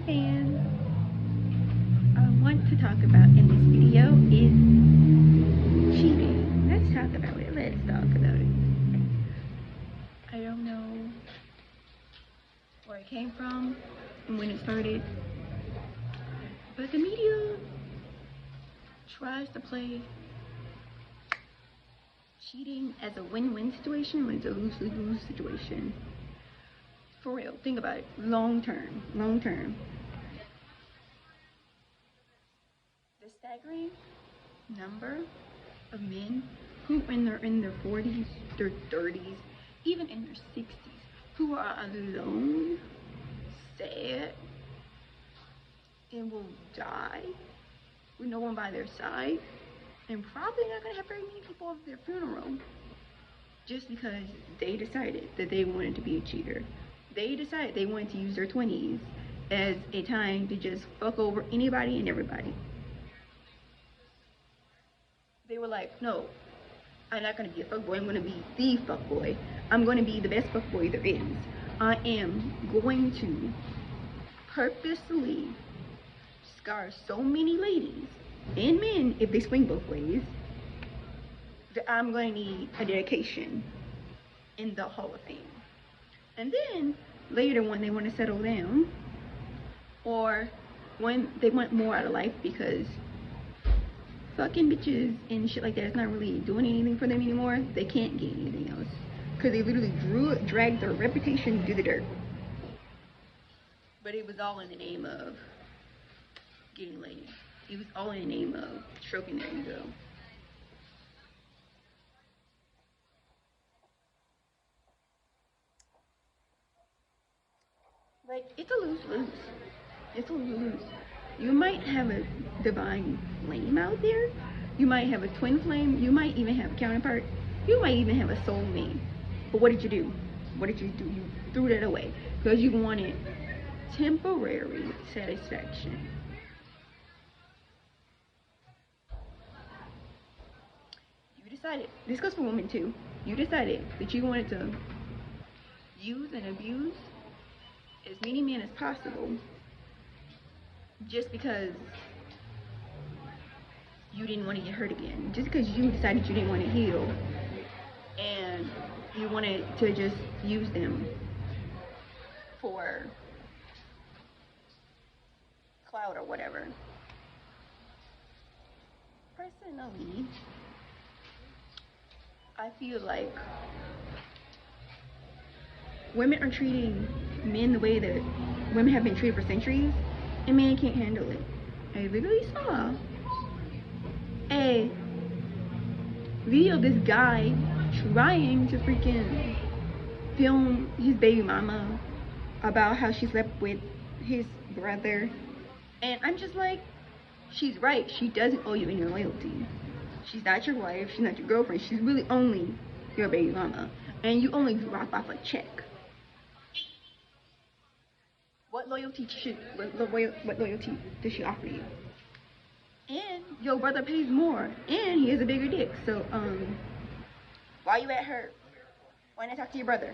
fans. I want to talk about in this video is cheating. Let's talk about it. Let's talk about it. I don't know where it came from and when it started, but the media tries to play cheating as a win-win situation when it's a lose-lose situation. For real, think about it. Long term. The staggering number of men who in their 40s, their 30s, even in their 60s, who are alone, sad, and will die with no one by their side, and probably not gonna have very many people at their funeral, just because they decided that they wanted to be a cheater. They decided they wanted to use their 20s as a time to just fuck over anybody and everybody. They were like, no, I'm not gonna be a fuckboy, I'm gonna be the fuckboy. I'm gonna be the best fuckboy there is. I am going to purposely scar so many ladies and men, if they swing both ways, that I'm going to need a dedication in the Hall of Fame. And then later, when they want to settle down, or when they want more out of life because fucking bitches and shit like that is not really doing anything for them anymore, they can't get anything else because they literally dragged their reputation through the dirt. But it was all in the name of getting laid. It was all in the name of stroking their ego. Like, it's a lose-lose. It's a lose-lose. You might have a divine flame out there. You might have a twin flame. You might even have a counterpart. You might even have a soulmate. But what did you do? What did you do? You threw that away because you wanted temporary satisfaction. You decided, this goes for women too, you decided that you wanted to use and abuse as many men as possible just because you didn't want to get hurt again, just because you decided you didn't want to heal and you wanted to just use them for clout or whatever. Personally, I feel like women are treating men the way that women have been treated for centuries, and men can't handle it. I literally saw a video of this guy trying to freaking film his baby mama about how she slept with his brother, and I'm just like, she's right. She doesn't owe you any loyalty. She's not your wife, she's not your girlfriend, she's really only your baby mama, and you only drop off a check. What loyalty does she offer you? And your brother pays more, and he has a bigger dick. So why you at her? Why not talk to your brother?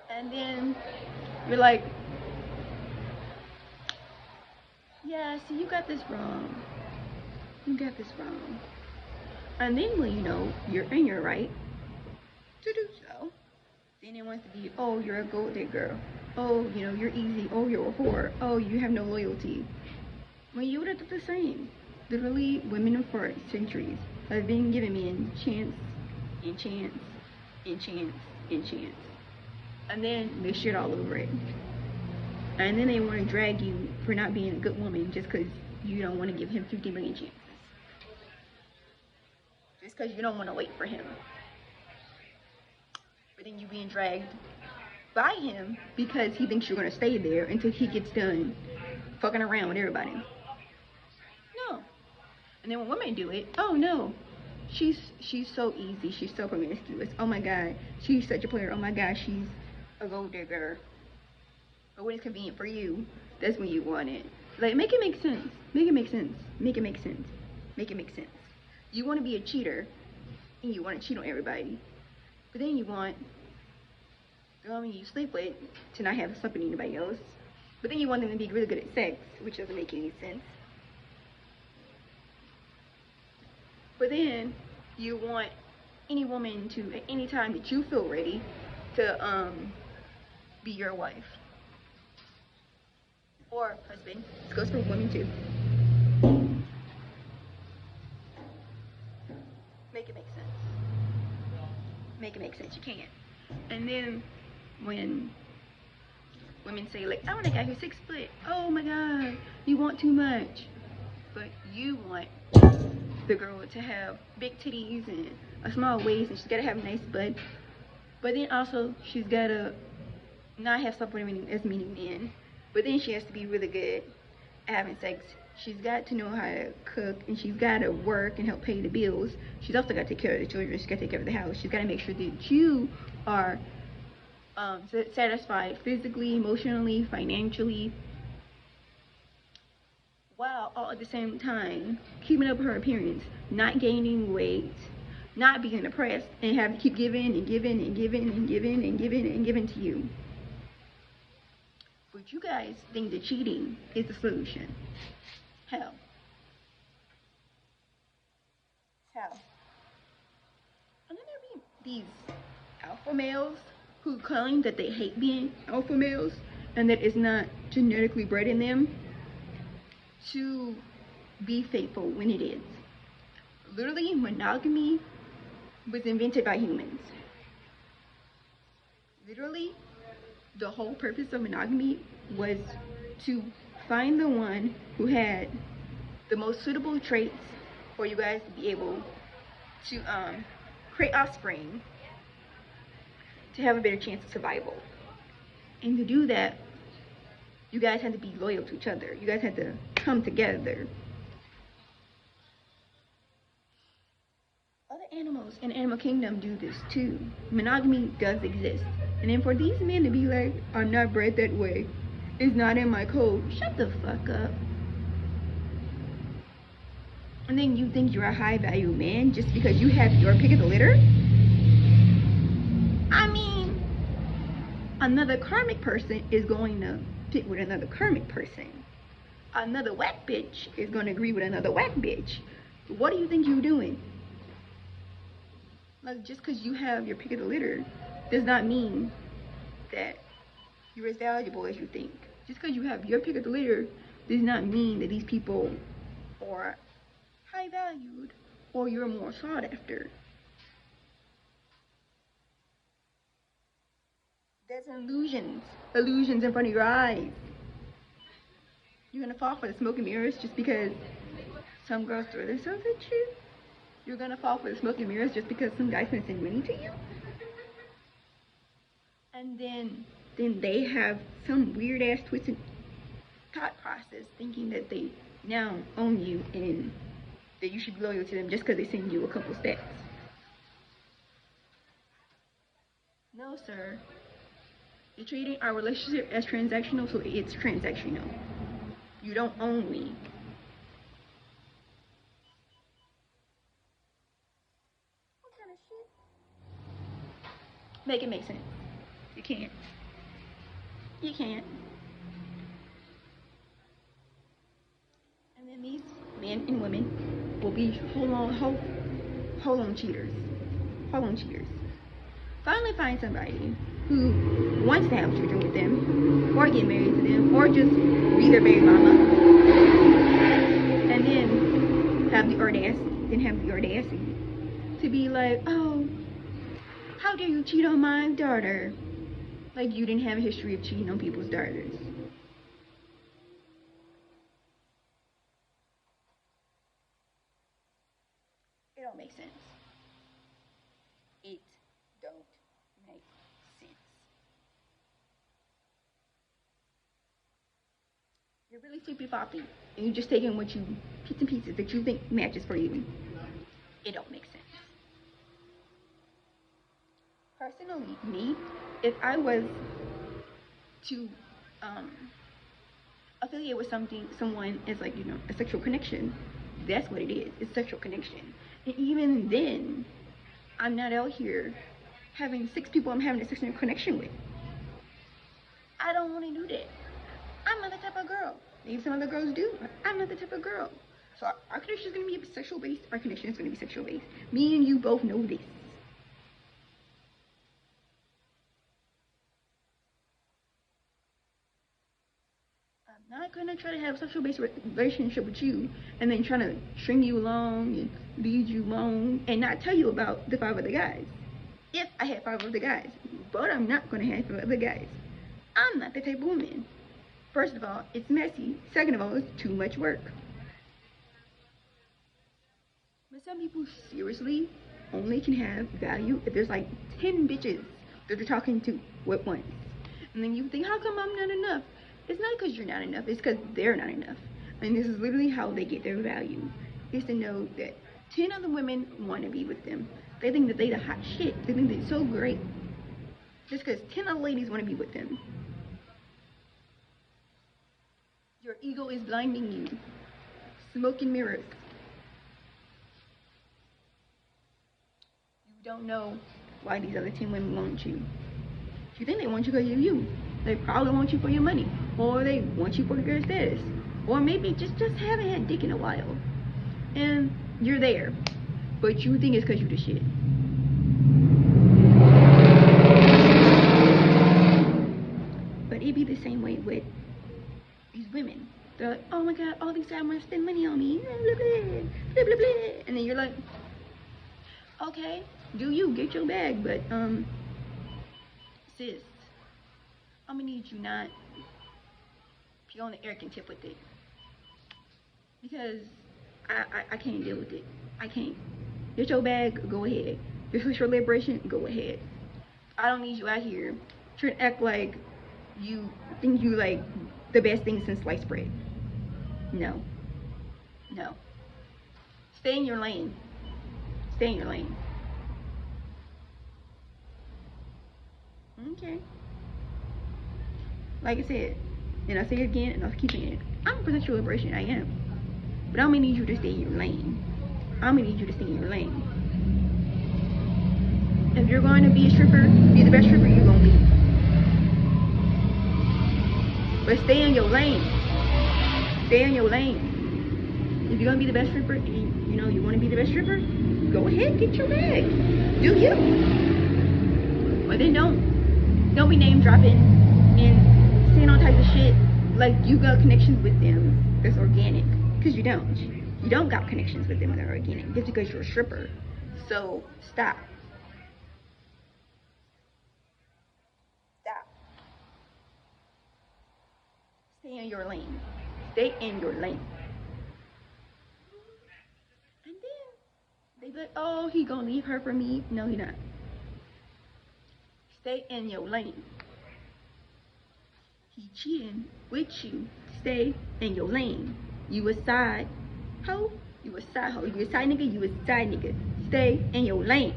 And then you're like, yeah, see, you got this wrong. You got this wrong. And then when you know you're in your right to do so, then it wants to be, oh, you're a gold digger. Oh, you know, you're easy. Oh, you're a whore. Oh, you have no loyalty. When you would have done the same. Literally, women for centuries have been giving men chance and chance and chance and chance. And then they shit all over it. And then they want to drag you for not being a good woman just because you don't want to give him 50 million chances. Just because you don't want to wait for him. But then you being dragged by him because he thinks you're going to stay there until he gets done fucking around with everybody. No. And then when women do it, oh no, she's so easy, she's so promiscuous. Oh my god, she's such a player. Oh my god, she's a gold digger. But when it's convenient for you, that's when you want it. Like, make it make sense. Make it make sense. Make it make sense. Make it make sense. You want to be a cheater, and you want to cheat on everybody. But then you want the woman you sleep with to not have slept with anybody else. But then you want them to be really good at sex, which doesn't make any sense. But then you want any woman to, at any time that you feel ready, to be your wife or husband. This goes for women too. Make it make sense. Make it make sense. You can't. And then when women say, like, I want a guy who's 6 foot. Oh my God, you want too much. But you want the girl to have big titties and a small waist, and she's gotta have a nice butt. But then also she's gotta not have slept with as many men. But then she has to be really good at having sex. She's got to know how to cook, and she's got to work and help pay the bills. She's also got to take care of the children. She's got to take care of the house. She's got to make sure that you are satisfied physically, emotionally, financially, while all at the same time keeping up her appearance, not gaining weight, not being depressed, and have to keep giving and giving and giving and giving and giving and giving to you. But you guys think that cheating is the solution. Hell. Hell. And then there be these alpha males who claim that they hate being alpha males and that it's not genetically bred in them to be faithful when it is. Literally, monogamy was invented by humans. Literally, the whole purpose of monogamy was to find the one who had the most suitable traits for you guys to be able to create offspring, to have a better chance of survival. And to do that, you guys had to be loyal to each other. You guys had to come together. Other animals in the animal kingdom do this too. Monogamy does exist. And then for these men to be like, I'm not bred that way, it's not in my code. Shut the fuck up. And then you think you're a high value man just because you have your pick of the litter? I mean, another karmic person is going to pick with another karmic person. Another whack bitch is going to agree with another whack bitch. What do you think you're doing? Like, just because you have your pick of the litter does not mean that you're as valuable as you think. Just because you have your pick of the litter does not mean that these people are high valued or you're more sought after. There's illusions in front of your eyes. You're gonna fall for the smoke and mirrors just because some girls throw themselves at you? You're gonna fall for the smoke and mirrors just because some guy's gonna send money to you? And then they have some weird ass twisted thought process thinking that they now own you and that you should be loyal to them just because they send you a couple stacks. No, sir. You're treating our relationship as transactional, so it's transactional. You don't own me. What kind of shit? Make it make sense. You can't. You can't. And then these men and women will be hold on cheaters. Hold on cheaters. Finally find somebody who wants to have children with them, or get married to them, or just be their baby mama, and then have the audacity to be like, oh, how dare you cheat on my daughter? Like you didn't have a history of cheating on people's daughters. It don't make sense. It don't make sense. You're really flippy-floppy, and you're just taking what you, bits and pieces that you think matches for you. It don't make sense. Personally, me, if I was to affiliate with someone as like, you know, a sexual connection, that's what it is. It's sexual connection. And even then, I'm not out here having 6 people I'm having a sexual connection with. I don't want to do that. I'm not the type of girl. Maybe some other girls do. But I'm not the type of girl. So our connection is going to be sexual based. Our connection is going to be sexual based. Me and you both know this. I'm not going to try to have a sexual based relationship with you and then trying to string you along and lead you along and not tell you about the 5 other guys. If I had 5 other guys. But I'm not going to have 5 other guys. I'm not the type of woman. First of all, it's messy. Second of all, it's too much work. But some people seriously only can have value if there's like 10 bitches that they're talking to at once. And then you think, how come I'm not enough? It's not because you're not enough, it's because they're not enough. And this is literally how they get their value. Is to know that 10 other women want to be with them. They think that they the hot shit. They think they're so great. Just because 10 other ladies want to be with them. Your ego is blinding you. Smoke and mirrors. You don't know why these other 10 women want you. You think they want you because you're you. They probably want you for your money. Or they want you for your status. Or maybe just haven't had dick in a while. And you're there. But you think it's because you the shit. But it'd be the same way with these women. They're like, oh my god, all these guys want to spend money on me. Blah, blah, blah, blah, blah. And then you're like, okay, do you get your bag, but sis, I'm gonna need you not be on the arrogant tip with it. Because I can't deal with it. I can't. Get your bag, go ahead. This is your liberation, go ahead. I don't need you out here trying to act like you think you like the best thing since sliced bread. No. No. Stay in your lane. Stay in your lane. Okay. Like I said, and I say it again, and I'll keep saying it. I'm for sexual liberation, I am. But I'm gonna need you to stay in your lane. I'm gonna need you to stay in your lane. If you're going to be a stripper, be the best stripper you're gonna be. But stay in your lane. Stay in your lane. If you're gonna be the best stripper, and you know you want to be the best stripper, go ahead, get your bag. Do you? But then don't be name dropping and saying all types of shit like you got connections with them that's organic, because you don't. You don't got connections with them that are organic just because you're a stripper. So stop. Stop. Stay in your lane. Stay in your lane. And then they be like, oh, he gonna leave her for me. No, he not. Stay in your lane. He cheating with you. Stay in your lane. You a side hoe. You a side hoe. You a side nigga. You a side nigga. Stay in your lane.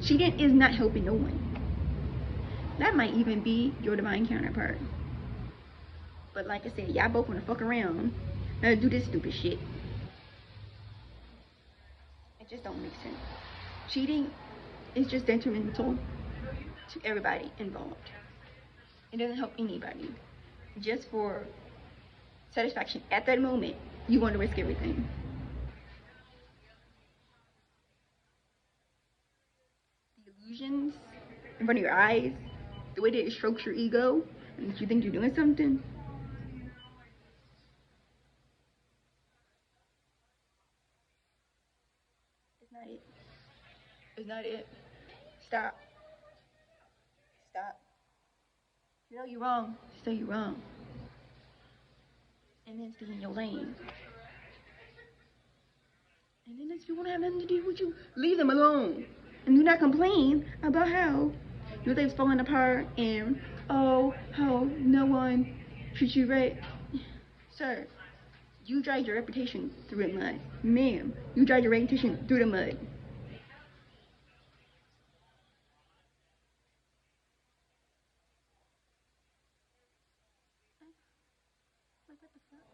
Cheating is not helping no one. That might even be your divine counterpart. But like I said, y'all both wanna fuck around and do this stupid shit. It just don't make sense. Cheating is just detrimental to everybody involved. It doesn't help anybody. Just for satisfaction at that moment, you want to risk everything. The illusions in front of your eyes, the way that it strokes your ego, and you think you're doing something. It's not it. It's not it. Stop. Stop. You know you're wrong. Say you're wrong. And then stay in your lane. And then if you want to have nothing to do with you, leave them alone. And do not complain about how your thing's falling apart and how no one treats you right. Sir, you dragged your reputation through the mud. Ma'am, you dragged your reputation through the mud. Like, what the fuck?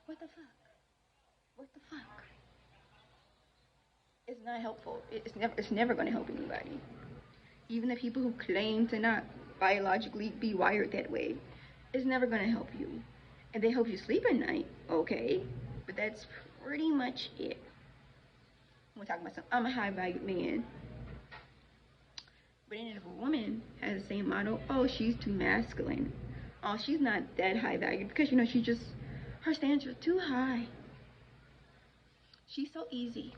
What the fuck? What the fuck? It's not helpful. It's never going to help anybody. Even the people who claim to not biologically be wired that way. It's never gonna help you. And they help you sleep at night, okay? But that's pretty much it. I'm talking about I'm a high valued man. But then if a woman has the same model, oh, she's too masculine. Oh, she's not that high value because you know she just her standards are too high. She's so easy.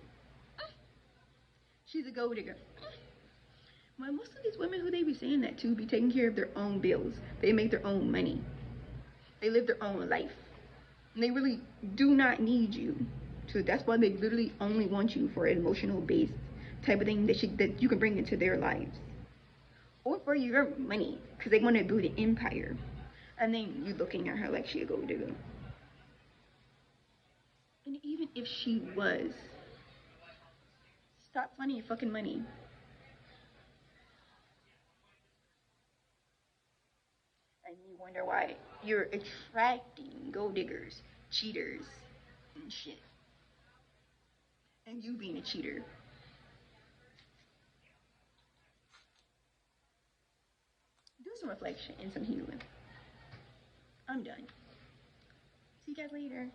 She's a gold digger. Well, most of these women who they be saying that to be taking care of their own bills. They make their own money. They live their own life. And they really do not need you. So that's why they literally only want you for an emotional based type of thing that you can bring into their lives. Or for your money. Because they want to build an empire. And then you looking at her like she a gold digger. And even if she was, stop finding your fucking money. And you wonder why you're attracting gold diggers, cheaters, and shit. And you being a cheater. Do some reflection and some healing. I'm done. See you guys later.